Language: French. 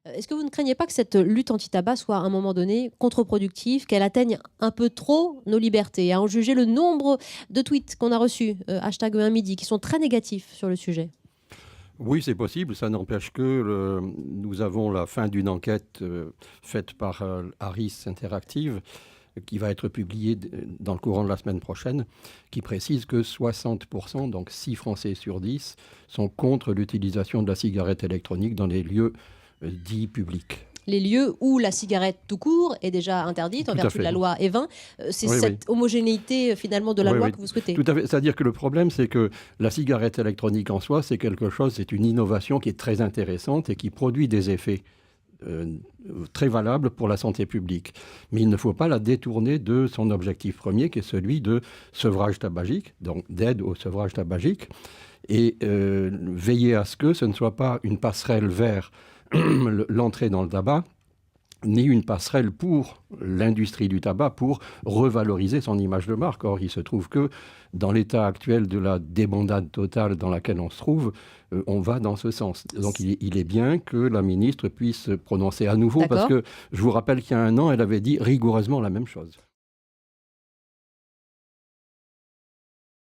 Est-ce que vous ne craignez pas que cette lutte anti-tabac soit à un moment donné contre-productive, qu'elle atteigne un peu trop nos libertés? À en juger le nombre de tweets qu'on a reçus, #1midi, qui sont très négatifs sur le sujet. Oui, c'est possible. Ça n'empêche que nous avons la fin d'une enquête faite par Harris Interactive, qui va être publiée dans le courant de la semaine prochaine, qui précise que 60%, donc 6 Français sur 10, sont contre l'utilisation de la cigarette électronique dans les lieux dits publics. Les lieux où la cigarette tout court est déjà interdite en Tout à vertu de fait. la loi Evin. C'est Oui, oui. cette homogénéité finalement de la Oui, loi oui, que vous souhaitez? tout à fait. C'est-à-dire que le problème, c'est que la cigarette électronique en soi, c'est quelque chose, c'est une innovation qui est très intéressante et qui produit des effets euh, très valables pour la santé publique. Mais il ne faut pas la détourner de son objectif premier, qui est celui de sevrage tabagique, donc d'aide au sevrage tabagique, et veiller à ce que ce ne soit pas une passerelle vers l'entrée dans le tabac, ni une passerelle pour l'industrie du tabac pour revaloriser son image de marque. Or, il se trouve que dans l'état actuel de la débandade totale dans laquelle on se trouve, on va dans ce sens. Donc, il est bien que la ministre puisse se prononcer à nouveau, parce D'accord. que je vous rappelle qu'il y a un an, elle avait dit rigoureusement la même chose.